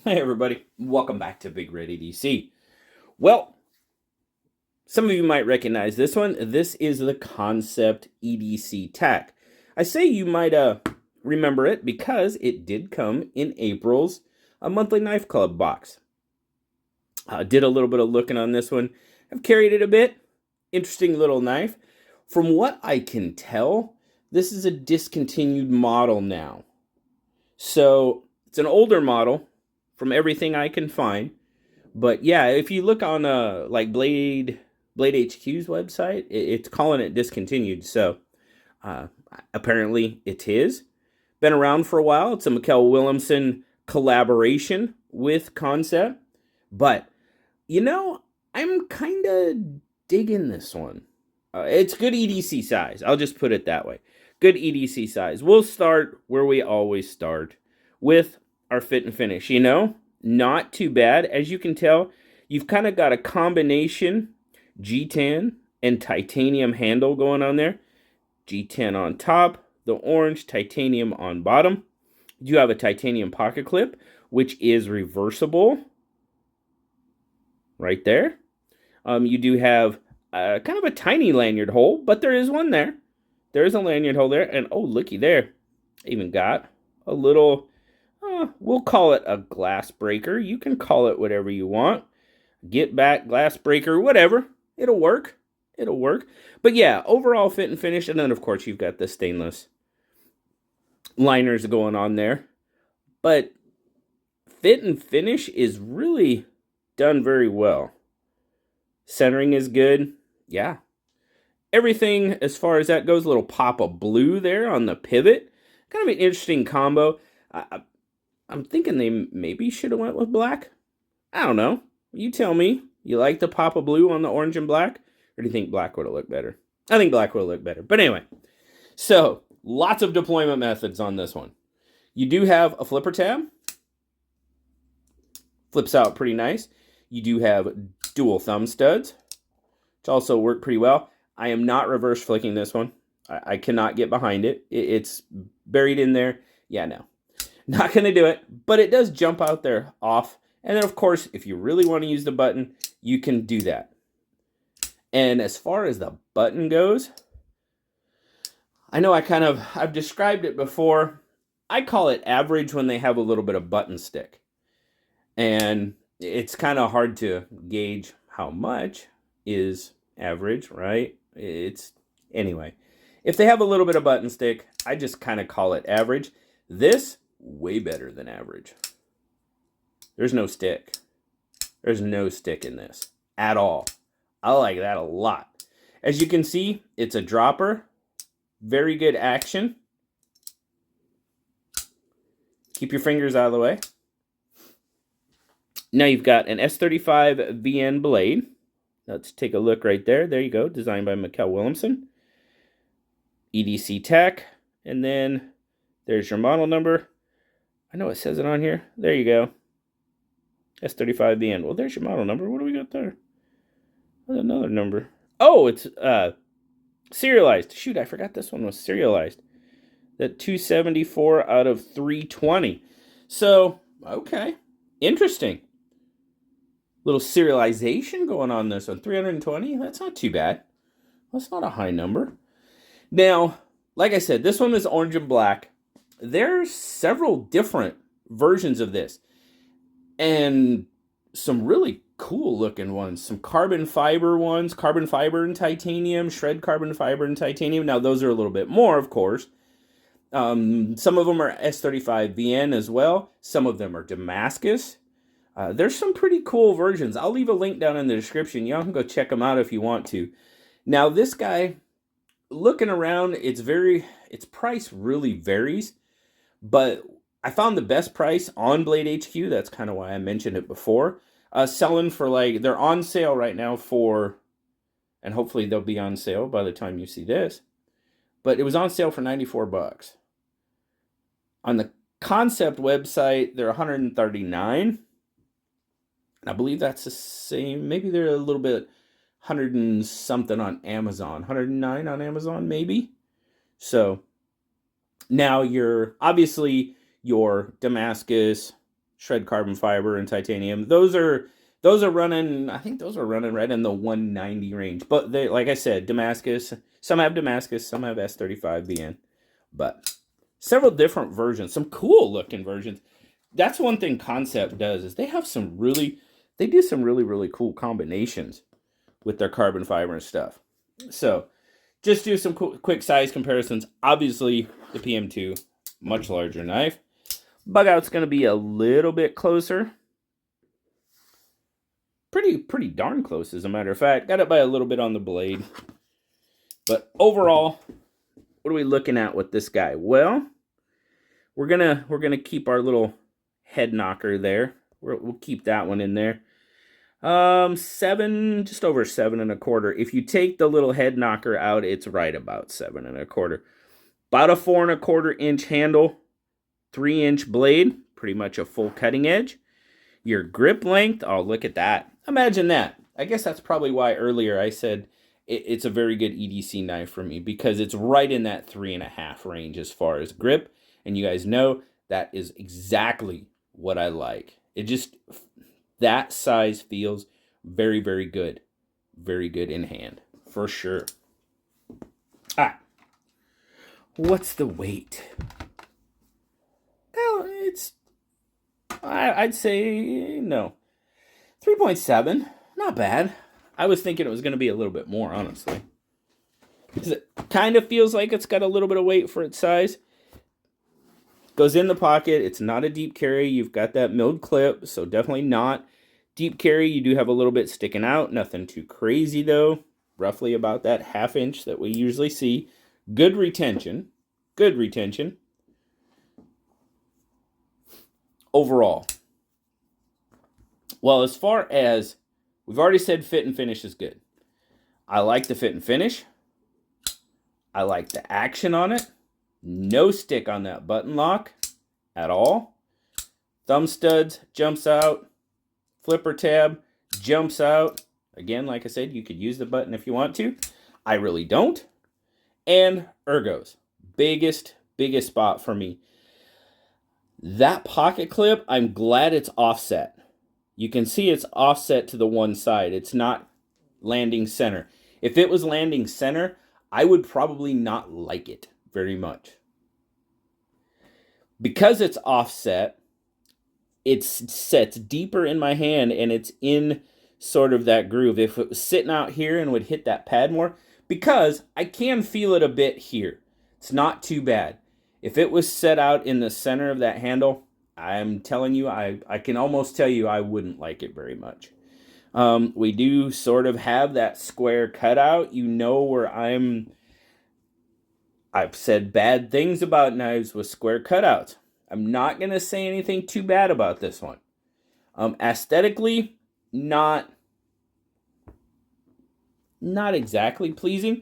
Hey everybody, welcome back to BigRedEDC. Well, some of you might recognize this one. This is the Kansept EDC Tac. I say you might remember it because it did come in April's a monthly knife club box. Did a little bit of looking on this one. I've carried it a bit. Interesting little knife. From what I can tell, this is a discontinued model now. So it's an older model from everything I can find. But yeah, if you look on like Blade HQ's website, it's calling it discontinued. So uh, apparently it is. Been around for a while. It's a Mikkel Williamson collaboration with Kansept. But I'm kind of digging this one. It's good EDC size. I'll just put it that way. Good EDC size. We'll start where we always start with our fit and finish. Not too bad. As you can tell, you've kind of got a combination G10 and titanium handle going on there. G10 on top, the orange titanium on bottom. You have a titanium pocket clip, which is reversible. Right there. You do have kind of a tiny lanyard hole, but there is one there. There is a lanyard hole there, and oh, looky there. Even got a little, we'll call it a glass breaker. You can call it whatever you want. Get back, glass breaker, whatever. It'll work. It'll work. But yeah, overall fit and finish, and then of course you've got the stainless liners going on there. But fit and finish is really done very well. Centering is good. Yeah. Everything as far as that goes, a little pop of blue there on the pivot. Kind of an interesting combo. I'm thinking they maybe should have went with black. I don't know. You tell me. You like the pop of blue on the orange and black? Or do you think black would have looked better? I think black would have looked better. But anyway. So, lots of deployment methods on this one. You do have a flipper tab. Flips out pretty nice. You do have dual thumb studs, which also work pretty well. I am not reverse flicking this one. I cannot get behind it. It's buried in there. Yeah, no. Not going to do it, but it does jump out there off. And then, of course, if you really want to use the button, you can do that. And as far as the button goes, I know I've described it before. I call it average when they have a little bit of button stick. And it's kind of hard to gauge how much is average, right? Anyway, if they have a little bit of button stick, I just kind of call it average. This, way better than average. There's no stick. There's no stick in this at all. I like that a lot. As you can see, it's a dropper. Very good action. Keep your fingers out of the way. Now you've got an S35 VN blade. Let's take a look right there. There you go. Designed by Mikkel Williamson. EDC Tac. And then there's your model number. I know it says it on here. There you go. S35 VN. Well, there's your model number. What do we got there? Another number. Oh, it's serialized. Shoot, I forgot this one was serialized. That 274 out of 320. So, okay. Interesting. Little serialization going on this one. 320, that's not too bad. That's not a high number. Now, like I said, this one is orange and black. There's several different versions of this. And some really cool looking ones. Some carbon fiber ones. Carbon fiber and titanium. Shred carbon fiber and titanium. Now, those are a little bit more, of course. Some of them are S35 VN as well. Some of them are Damascus. There's some pretty cool versions. I'll leave a link down in the description. Y'all can go check them out if you want to. Now, this guy, looking around, its price really varies. But I found the best price on Blade HQ. That's kind of why I mentioned it before. Selling for they're on sale right now for, and hopefully they'll be on sale by the time you see this. But it was on sale for $94. On the Kansept website, they're $139. I believe that's the same. Maybe they're a little bit 100 and something on Amazon. 109 on Amazon, maybe. So now obviously your Damascus, shred carbon fiber and titanium. Those are running, I think those are running right in the 190 range. But they, like I said, Damascus, some have Damascus, some have S35BN. But several different versions, some cool looking versions. That's one thing Kansept does, is they have some really, they do some really, really cool combinations with their carbon fiber and stuff. So just do some quick size comparisons. Obviously, the PM2, much larger knife. Bug out's going to be a little bit closer. Pretty darn close, as a matter of fact. Got it by a little bit on the blade. But overall, what are we looking at with this guy? Well, we're gonna keep our little head knocker there. We'll keep that one in there. 7, just over 7 1/4. If you take the little head knocker out, it's right about 7 1/4. About a 4 1/4 inch handle, 3-inch blade, pretty much a full cutting edge. Your grip length, oh, look at that. Imagine that. I guess that's probably why earlier I said it's a very good EDC knife for me, because it's right in that 3.5 range as far as grip. And you guys know that is exactly what I like. It just, that size feels very, very good. Very good in hand, for sure. What's the weight? Well, I'd say no. 3.7, not bad. I was thinking it was going to be a little bit more, honestly. It kind of feels like it's got a little bit of weight for its size. Goes in the pocket. It's not a deep carry. You've got that milled clip, so definitely not deep carry. You do have a little bit sticking out. Nothing too crazy, though. Roughly about that 1/2 inch that we usually see. Good retention. Good retention. Overall. Well, as far as, we've already said fit and finish is good. I like the fit and finish. I like the action on it. No stick on that button lock at all. Thumb studs, jumps out. Flipper tab, jumps out. Again, like I said, you could use the button if you want to. I really don't. And ergos. Biggest spot for me. That pocket clip, I'm glad it's offset. You can see it's offset to the one side. It's not landing center. If it was landing center, I would probably not like it very much. Because it's offset, it sets deeper in my hand and it's in sort of that groove. If it was sitting out here and would hit that pad more, because I can feel it a bit here. It's not too bad. If it was set out in the center of that handle, I'm telling you, I can almost tell you I wouldn't like it very much. We do sort of have that square cutout. You know where I've said bad things about knives with square cutouts. I'm not going to say anything too bad about this one. Aesthetically, not exactly pleasing.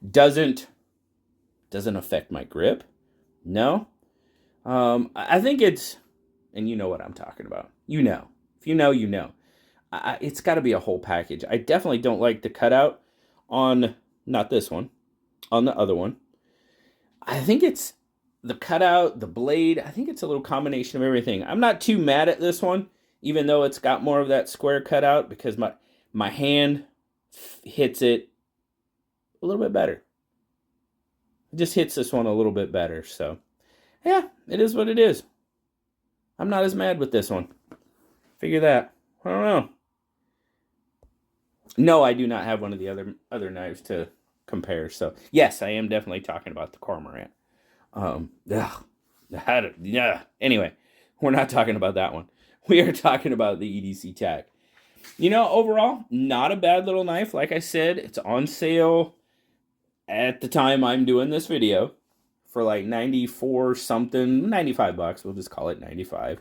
Doesn't affect my grip. No. I think it's, and you know what I'm talking about. You know. If you know, you know. It's got to be a whole package. I definitely don't like the cutout on, not this one, on the other one. I think it's the cutout, the blade. I think it's a little combination of everything. I'm not too mad at this one, even though it's got more of that square cutout, because my hand hits it a little bit better. It just hits this one a little bit better. So, yeah, it is what it is. I'm not as mad with this one. Figure that. I don't know. No, I do not have one of the other knives to compare. So, yes, I am definitely talking about the Cormorant. Anyway, we're not talking about that one. We are talking about the EDC Tac. You know, overall, not a bad little knife. Like I said, it's on sale at the time I'm doing this video for like 94 something, 95 bucks. We'll just call it 95.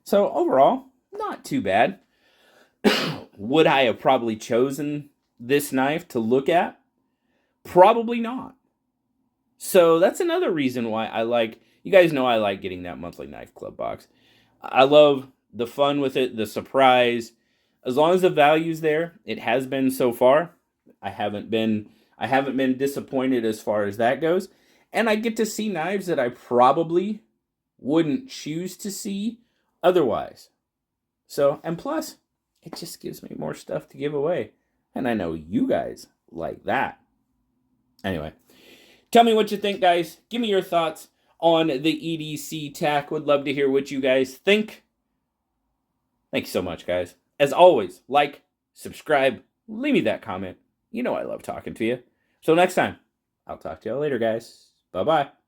So overall, not too bad. Would I have probably chosen this knife to look at? Probably not. So that's another reason why I like, you guys know I like getting that monthly knife club box. I love the fun with it, the surprise. As long as the value's there, it has been so far. I haven't been disappointed as far as that goes. And I get to see knives that I probably wouldn't choose to see otherwise. So, and plus, it just gives me more stuff to give away. And I know you guys like that. Anyway, tell me what you think, guys. Give me your thoughts on the EDC Tac. Would love to hear what you guys think. Thank you so much, guys. As always, like, subscribe, leave me that comment. You know I love talking to you. So next time, I'll talk to y'all later, guys. Bye-bye.